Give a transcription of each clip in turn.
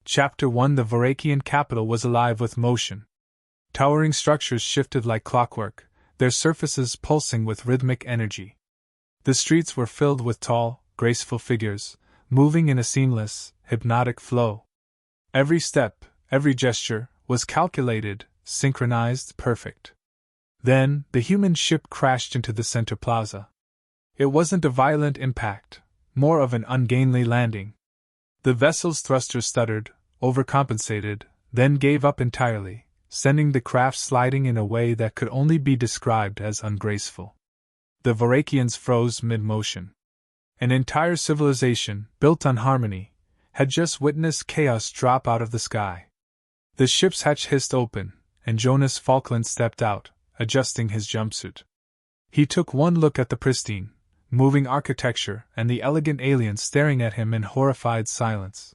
Chapter 1. The Varakian capital was alive with motion. Towering structures shifted like clockwork, their surfaces pulsing with rhythmic energy. The streets were filled with tall, graceful figures, moving in a seamless, hypnotic flow. Every step, every gesture, was calculated, synchronized, perfect. Then, the human ship crashed into the center plaza. It wasn't a violent impact, more of an ungainly landing. The vessel's thrusters stuttered, overcompensated, then gave up entirely, sending the craft sliding in a way that could only be described as ungraceful. The Varakians froze mid-motion. An entire civilization, built on harmony, had just witnessed chaos drop out of the sky. The ship's hatch hissed open, and Jonas Falkland stepped out, adjusting his jumpsuit. He took one look at the pristine, moving architecture and the elegant aliens staring at him in horrified silence.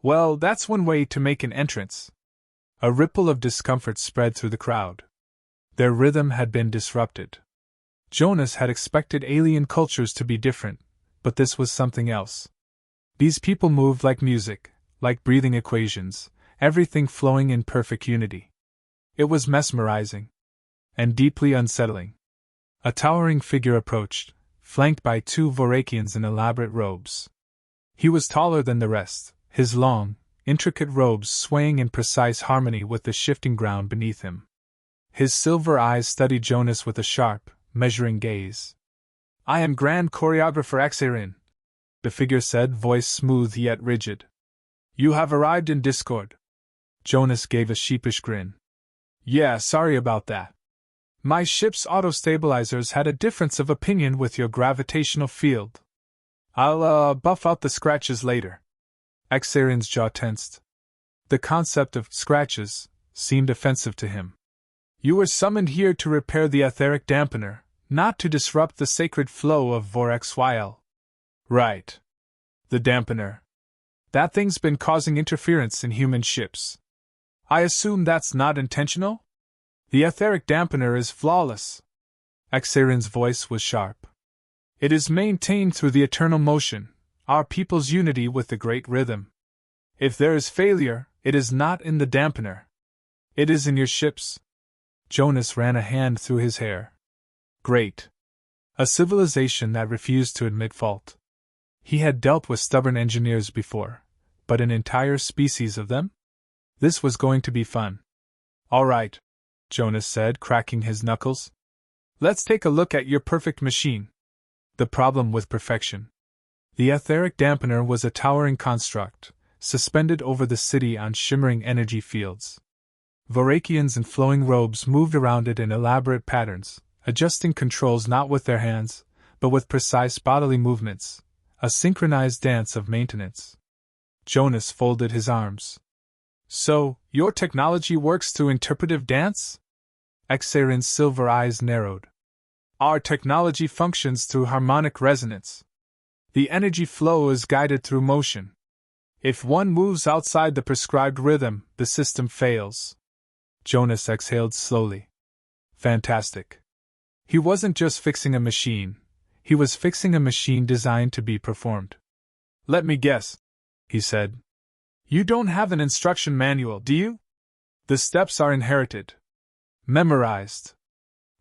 Well, that's one way to make an entrance. A ripple of discomfort spread through the crowd. Their rhythm had been disrupted. Jonas had expected alien cultures to be different, but this was something else. These people moved like music, like breathing equations, everything flowing in perfect unity. It was mesmerizing. And deeply unsettling. A towering figure approached, flanked by two Varakians in elaborate robes. He was taller than the rest, his long, intricate robes swaying in precise harmony with the shifting ground beneath him. His silver eyes studied Jonas with a sharp, measuring gaze. "I am Grand Choreographer Axarin," the figure said, voice smooth yet rigid. "You have arrived in Discord." Jonas gave a sheepish grin. "Yeah, sorry about that. My ship's auto-stabilizers had a difference of opinion with your gravitational field. I'll buff out the scratches later." Axarin's jaw tensed. The concept of scratches seemed offensive to him. "You were summoned here to repair the etheric dampener, not to disrupt the sacred flow of VorXYL. "Right. The dampener. That thing's been causing interference in human ships. I assume that's not intentional? The etheric dampener is flawless." Axarin's voice was sharp. "It is maintained through the eternal motion, our people's unity with the great rhythm. If there is failure, it is not in the dampener. It is in your ships." Jonas ran a hand through his hair. Great. A civilization that refused to admit fault. He had dealt with stubborn engineers before, but an entire species of them? This was going to be fun. "All right," Jonas said, cracking his knuckles. "Let's take a look at your perfect machine." The problem with perfection. The etheric dampener was a towering construct, suspended over the city on shimmering energy fields. Varakians in flowing robes moved around it in elaborate patterns, adjusting controls not with their hands, but with precise bodily movements, a synchronized dance of maintenance. Jonas folded his arms. "So, your technology works through interpretive dance?" Axarin's silver eyes narrowed. "Our technology functions through harmonic resonance. The energy flow is guided through motion. If one moves outside the prescribed rhythm, the system fails." Jonas exhaled slowly. Fantastic. He wasn't just fixing a machine, he was fixing a machine designed to be performed. "Let me guess," he said. "You don't have an instruction manual, do you? The steps are inherited. Memorized.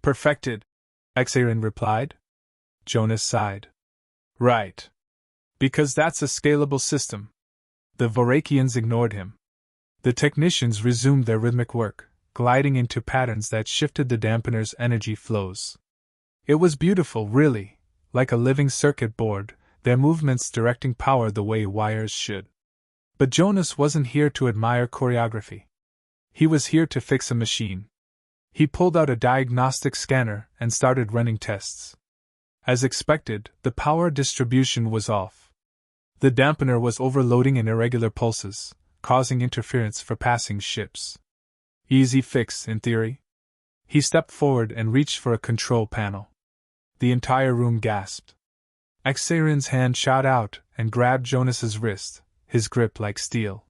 Perfected," Axarin replied. Jonas sighed. "Right. Because that's a scalable system." The Varakians ignored him. The technicians resumed their rhythmic work, gliding into patterns that shifted the dampener's energy flows. It was beautiful, really, like a living circuit board, their movements directing power the way wires should. But Jonas wasn't here to admire choreography. He was here to fix a machine. He pulled out a diagnostic scanner and started running tests. As expected, the power distribution was off. The dampener was overloading in irregular pulses, causing interference for passing ships. Easy fix, in theory. He stepped forward and reached for a control panel. The entire room gasped. Axarin's hand shot out and grabbed Jonas's wrist, his grip like steel.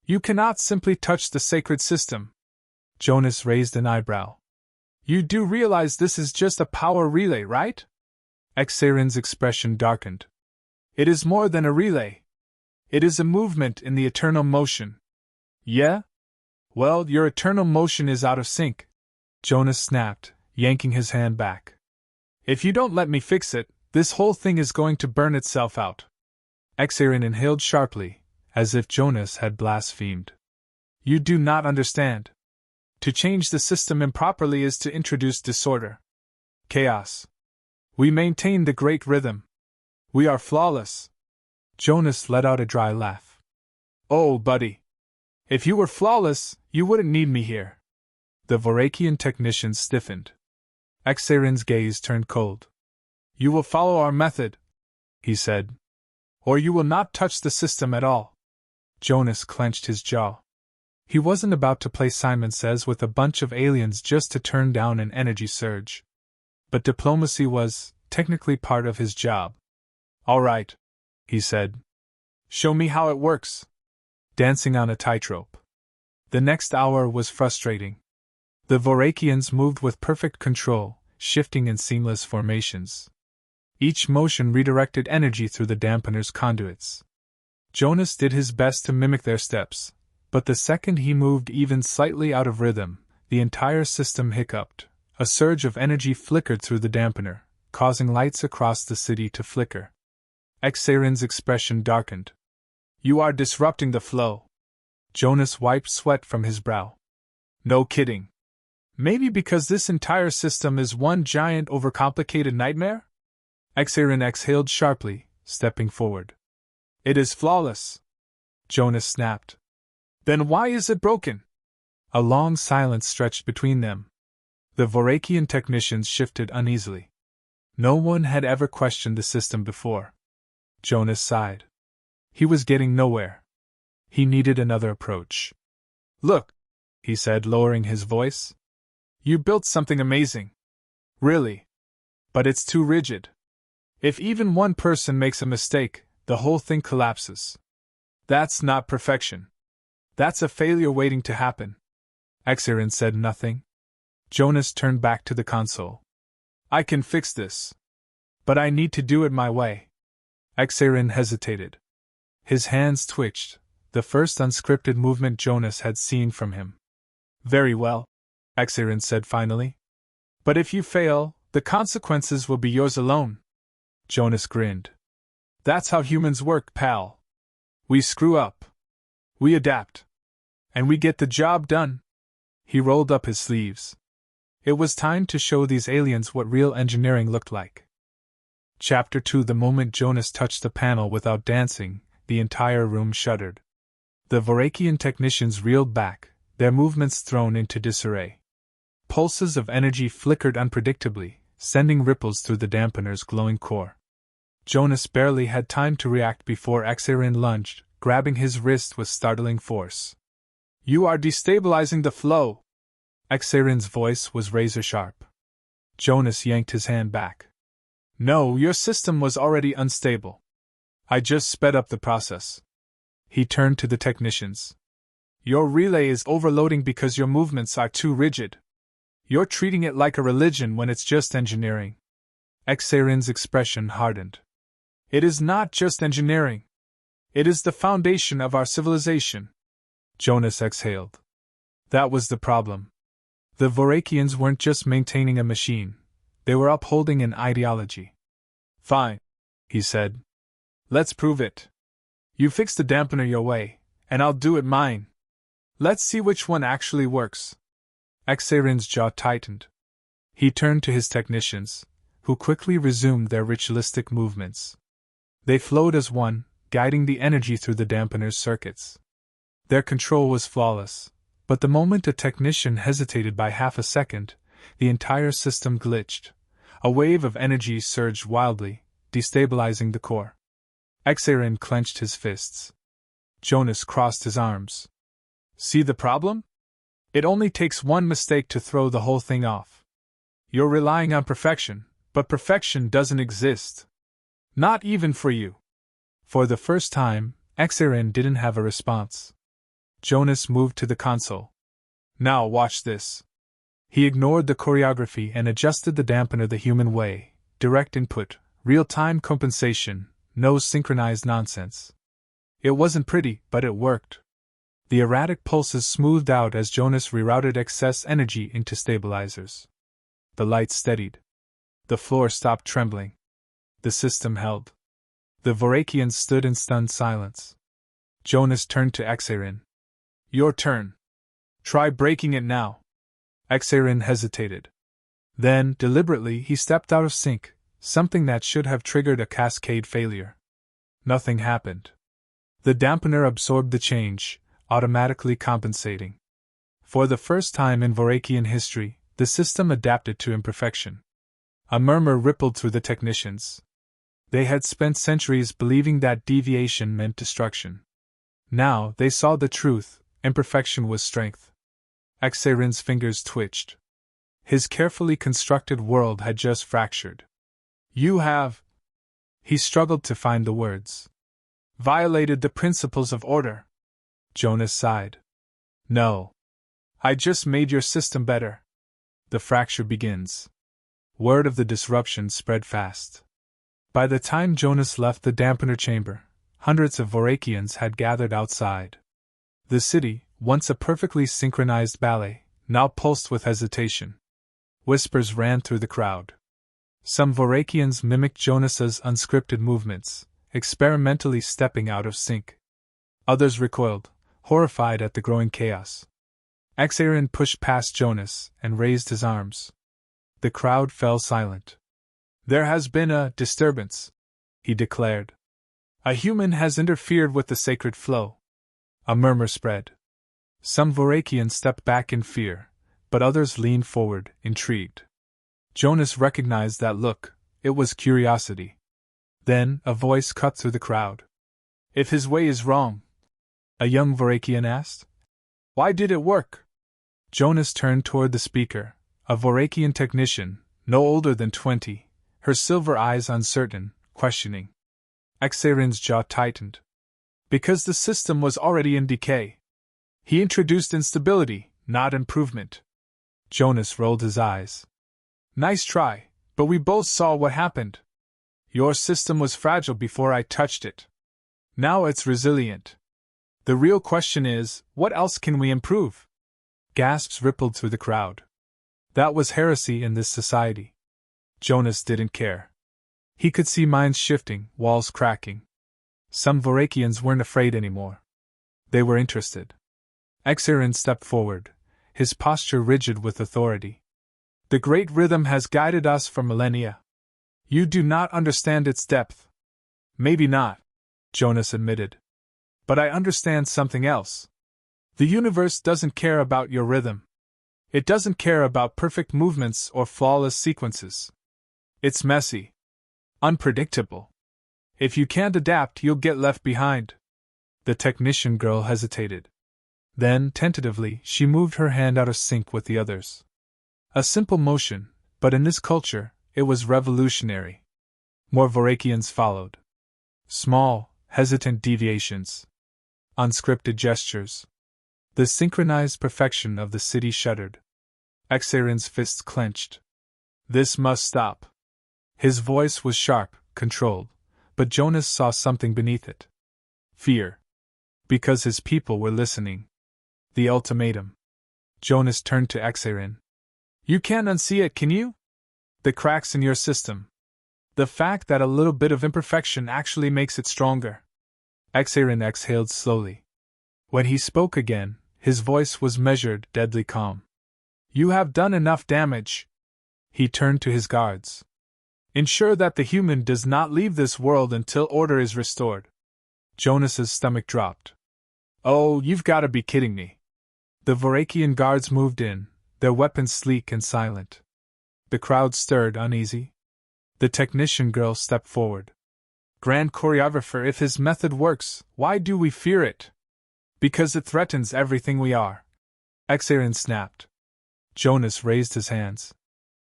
"You cannot simply touch the sacred system." Jonas raised an eyebrow. "You do realize this is just a power relay, right?" Axarin's expression darkened. "It is more than a relay. It is a movement in the eternal motion. Yeah? Well, your eternal motion is out of sync, Jonas snapped, yanking his hand back. If you don't let me fix it, this whole thing is going to burn itself out. Xarin inhaled sharply, as if Jonas had blasphemed. You do not understand. To change the system improperly is to introduce disorder. Chaos. We maintain the great rhythm. We are flawless. Jonas let out a dry laugh. Oh, buddy. If you were flawless, you wouldn't need me here. The Vorakian technician stiffened. Xarin's gaze turned cold. You will follow our method, he said. Or you will not touch the system at all. Jonas clenched his jaw. He wasn't about to play Simon Says with a bunch of aliens just to turn down an energy surge. But diplomacy was, technically, part of his job. All right, he said. Show me how it works. Dancing on a tightrope. The next hour was frustrating. The Vorakians moved with perfect control, shifting in seamless formations. Each motion redirected energy through the dampener's conduits. Jonas did his best to mimic their steps, but the second he moved even slightly out of rhythm, the entire system hiccuped. A surge of energy flickered through the dampener, causing lights across the city to flicker. Xarin's expression darkened. You are disrupting the flow. Jonas wiped sweat from his brow. No kidding. Maybe because this entire system is one giant overcomplicated nightmare? Xarin exhaled sharply, stepping forward. It is flawless. Jonas snapped. Then why is it broken? A long silence stretched between them. The Vorakian technicians shifted uneasily. No one had ever questioned the system before. Jonas sighed. He was getting nowhere. He needed another approach. Look, he said, lowering his voice. You built something amazing. Really. But it's too rigid. If even one person makes a mistake, the whole thing collapses. That's not perfection. That's a failure waiting to happen. Xarin said nothing. Jonas turned back to the console. I can fix this. But I need to do it my way. Xarin hesitated. His hands twitched, the first unscripted movement Jonas had seen from him. Very well, Xarin said finally. But if you fail, the consequences will be yours alone. Jonas grinned. That's how humans work, pal. We screw up. We adapt. And we get the job done. He rolled up his sleeves. It was time to show these aliens what real engineering looked like. Chapter 2. The moment Jonas touched the panel without dancing, the entire room shuddered. The Vorakian technicians reeled back, their movements thrown into disarray. Pulses of energy flickered unpredictably, sending ripples through the dampener's glowing core. Jonas barely had time to react before Xarin lunged, grabbing his wrist with startling force. You are destabilizing the flow! Xarin's voice was razor-sharp. Jonas yanked his hand back. No, your system was already unstable. I just sped up the process. He turned to the technicians. Your relay is overloading because your movements are too rigid. You're treating it like a religion when it's just engineering. Xarin's expression hardened. It is not just engineering. It is the foundation of our civilization. Jonas exhaled. That was the problem. The Vorakians weren't just maintaining a machine, they were upholding an ideology. Fine, he said. Let's prove it. You fix the dampener your way, and I'll do it mine. Let's see which one actually works. Xarin's jaw tightened. He turned to his technicians, who quickly resumed their ritualistic movements. They flowed as one, guiding the energy through the dampener's circuits. Their control was flawless, but the moment a technician hesitated by half a second, the entire system glitched. A wave of energy surged wildly, destabilizing the core. Xarin clenched his fists. Jonas crossed his arms. See the problem? It only takes one mistake to throw the whole thing off. You're relying on perfection, but perfection doesn't exist. Not even for you. For the first time, Xarin didn't have a response. Jonas moved to the console. Now watch this. He ignored the choreography and adjusted the dampener the human way, direct input, real-time compensation, no synchronized nonsense. It wasn't pretty, but it worked. The erratic pulses smoothed out as Jonas rerouted excess energy into stabilizers. The lights steadied. The floor stopped trembling. The system held. The Vorakians stood in stunned silence. Jonas turned to Exerin. Your turn. Try breaking it now. Exerin hesitated. Then, deliberately, he stepped out of sync, something that should have triggered a cascade failure. Nothing happened. The dampener absorbed the change, automatically compensating. For the first time in Vorakian history, the system adapted to imperfection. A murmur rippled through the technicians. They had spent centuries believing that deviation meant destruction. Now they saw the truth: imperfection was strength. Exerin's fingers twitched. His carefully constructed world had just fractured. You have... He struggled to find the words. Violated the principles of order. Jonas sighed. No. I just made your system better. The fracture begins. Word of the disruption spread fast. By the time Jonas left the dampener chamber, hundreds of Vorakians had gathered outside. The city, once a perfectly synchronized ballet, now pulsed with hesitation. Whispers ran through the crowd. Some Vorakians mimicked Jonas's unscripted movements, experimentally stepping out of sync. Others recoiled, horrified at the growing chaos. Exerin pushed past Jonas and raised his arms. The crowd fell silent. There has been a disturbance, he declared. A human has interfered with the sacred flow. A murmur spread. Some Vorakians stepped back in fear, but others leaned forward, intrigued. Jonas recognized that look. It was curiosity. Then, a voice cut through the crowd. If his way is wrong, a young Vorakian asked. Why did it work? Jonas turned toward the speaker, a Vorakian technician, no older than 20, her silver eyes uncertain, questioning. Exerin's jaw tightened. Because the system was already in decay. He introduced instability, not improvement. Jonas rolled his eyes. Nice try, but we both saw what happened. Your system was fragile before I touched it. Now it's resilient. The real question is, what else can we improve? Gasps rippled through the crowd. That was heresy in this society. Jonas didn't care. He could see minds shifting, walls cracking. Some Vorakians weren't afraid anymore. They were interested. Exerin stepped forward, his posture rigid with authority. The great rhythm has guided us for millennia. You do not understand its depth. Maybe not, Jonas admitted. But I understand something else. The universe doesn't care about your rhythm. It doesn't care about perfect movements or flawless sequences. It's messy. Unpredictable. If you can't adapt, you'll get left behind. The technician girl hesitated. Then, tentatively, she moved her hand out of sync with the others. A simple motion, but in this culture, it was revolutionary. More Vorakians followed. Small, hesitant deviations. Unscripted gestures. The synchronized perfection of the city shuddered. Exerin's fists clenched. This must stop. His voice was sharp, controlled, but Jonas saw something beneath it. Fear. Because his people were listening. The ultimatum. Jonas turned to Exerin. You can't unsee it, can you? The cracks in your system. The fact that a little bit of imperfection actually makes it stronger. Exerin exhaled slowly. When he spoke again, his voice was measured, deadly calm. You have done enough damage. He turned to his guards. Ensure that the human does not leave this world until order is restored. Jonas's stomach dropped. Oh, you've got to be kidding me. The Vorakian guards moved in, their weapons sleek and silent. The crowd stirred, uneasy. The technician girl stepped forward. Grand choreographer, if his method works, why do we fear it? Because it threatens everything we are. Exerin snapped. Jonas raised his hands.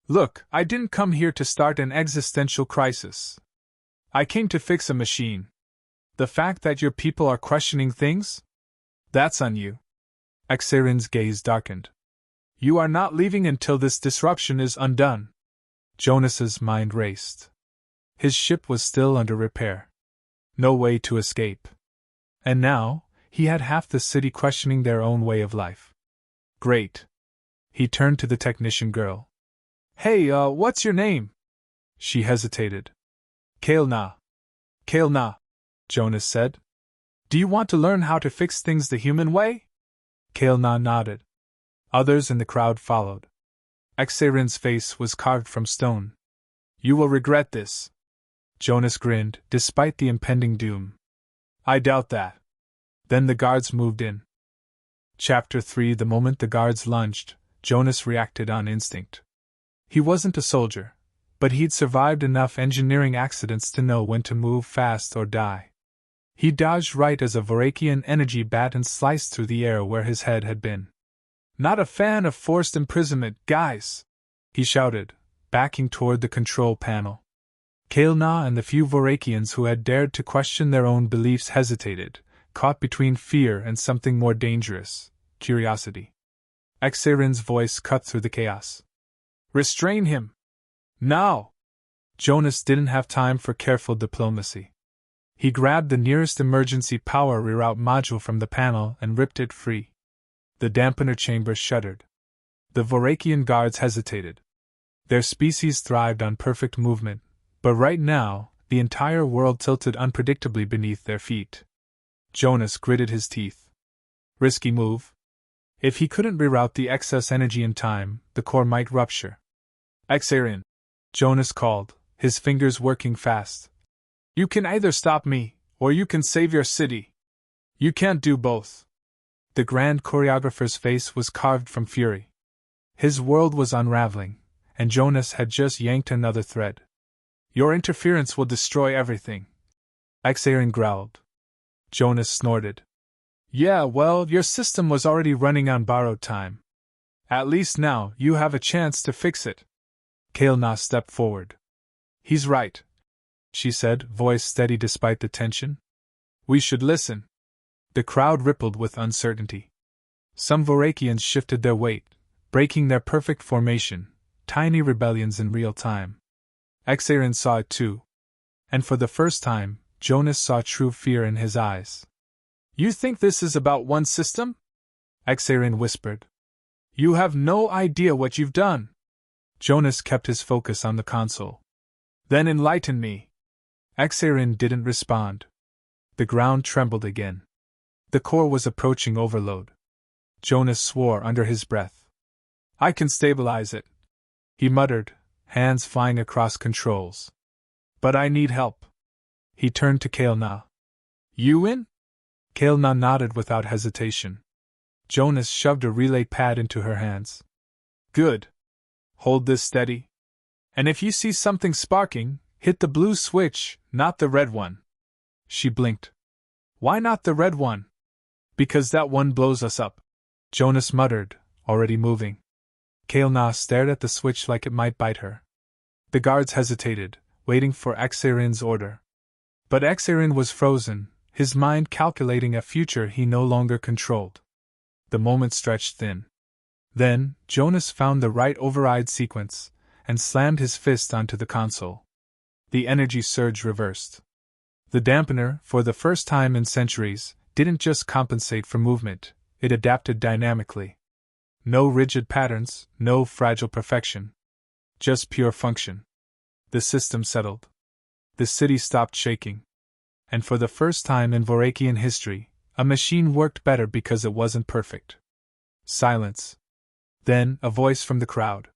Look, I didn't come here to start an existential crisis. I came to fix a machine. The fact that your people are questioning things? That's on you. Exerin's gaze darkened. You are not leaving until this disruption is undone. Jonas's mind raced. His ship was still under repair. No way to escape. And now, he had half the city questioning their own way of life. Great. He turned to the technician girl. Hey, what's your name? She hesitated. Kailna. Kailna, Jonas said. Do you want to learn how to fix things the human way? Kailna nodded. Others in the crowd followed. Xarin's face was carved from stone. You will regret this. Jonas grinned, despite the impending doom. I doubt that. Then the guards moved in. Chapter 3. The moment the guards lunged, Jonas reacted on instinct. He wasn't a soldier, but he'd survived enough engineering accidents to know when to move fast or die. He dodged right as a Vorakian energy baton sliced through the air where his head had been. Not a fan of forced imprisonment, guys! He shouted, backing toward the control panel. Kailna and the few Vorakians who had dared to question their own beliefs hesitated, caught between fear and something more dangerous, curiosity. Xarin's voice cut through the chaos. Restrain him! Now! Jonas didn't have time for careful diplomacy. He grabbed the nearest emergency power reroute module from the panel and ripped it free. The dampener chamber shuddered. The Vorakian guards hesitated. Their species thrived on perfect movement, but right now, the entire world tilted unpredictably beneath their feet. Jonas gritted his teeth. Risky move. If he couldn't reroute the excess energy in time, the core might rupture. Xarin, Jonas called, his fingers working fast. You can either stop me, or you can save your city. You can't do both. The grand choreographer's face was carved from fury. His world was unraveling, and Jonas had just yanked another thread. Your interference will destroy everything. Xarin growled. Jonas snorted. Yeah, well, your system was already running on borrowed time. At least now you have a chance to fix it. Kailna stepped forward. He's right, she said, voice steady despite the tension. We should listen. The crowd rippled with uncertainty. Some Vorakians shifted their weight, breaking their perfect formation, tiny rebellions in real time. Xarin saw it too. And for the first time, Jonas saw true fear in his eyes. You think this is about one system? Xarin whispered. You have no idea what you've done. Jonas kept his focus on the console. Then enlighten me. Xarin didn't respond. The ground trembled again. The core was approaching overload. Jonas swore under his breath. I can stabilize it, he muttered, hands flying across controls. But I need help. He turned to Kailna. You in? Kailna nodded without hesitation. Jonas shoved a relay pad into her hands. Good. Hold this steady. And if you see something sparking, hit the blue switch, not the red one. She blinked. Why not the red one? Because that one blows us up, Jonas muttered, already moving. Kailna stared at the switch like it might bite her. The guards hesitated, waiting for Xarin's order. But Xarin was frozen, his mind calculating a future he no longer controlled. The moment stretched thin. Then, Jonas found the right override sequence, and slammed his fist onto the console. The energy surge reversed. The dampener, for the first time in centuries, didn't just compensate for movement, it adapted dynamically. No rigid patterns, no fragile perfection. Just pure function. The system settled. The city stopped shaking. And for the first time in Vorakian history, a machine worked better because it wasn't perfect. Silence. Then, a voice from the crowd.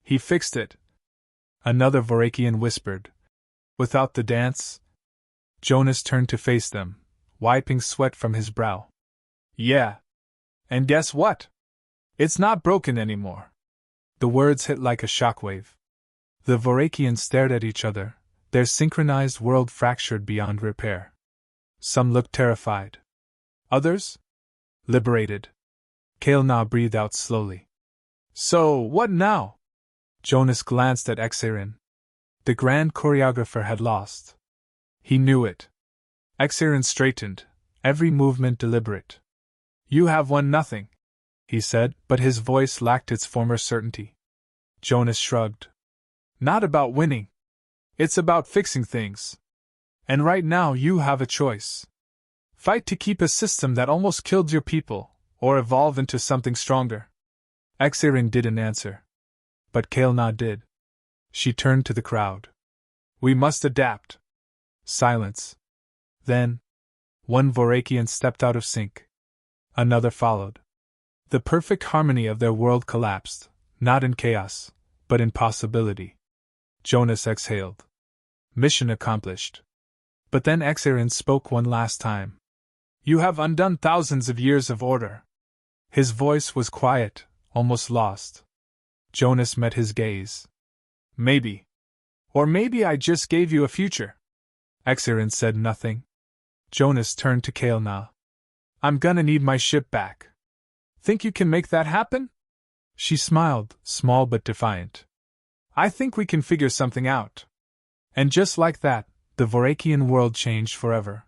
He fixed it. Another Vorakian whispered. Without the dance? Jonas turned to face them, wiping sweat from his brow. Yeah. And guess what? It's not broken anymore. The words hit like a shockwave. The Vorakians stared at each other, their synchronized world fractured beyond repair. Some looked terrified. Others? Liberated. Kailna breathed out slowly. So, what now? Jonas glanced at Xarin. The grand choreographer had lost. He knew it. Xarin straightened, every movement deliberate. You have won nothing, he said, but his voice lacked its former certainty. Jonas shrugged. Not about winning. It's about fixing things. And right now you have a choice. Fight to keep a system that almost killed your people, or evolve into something stronger. Exerin didn't answer. But Kael'na did. She turned to the crowd. We must adapt. Silence. Then, one Vorakian stepped out of sync. Another followed. The perfect harmony of their world collapsed, not in chaos, but in possibility. Jonas exhaled. Mission accomplished. But then Exerin spoke one last time. You have undone thousands of years of order. His voice was quiet, almost lost. Jonas met his gaze. Maybe. Or maybe I just gave you a future. Exerin said nothing. Jonas turned to Kael'na. I'm gonna need my ship back. Think you can make that happen? She smiled, small but defiant. I think we can figure something out. And just like that, the Vorakian world changed forever.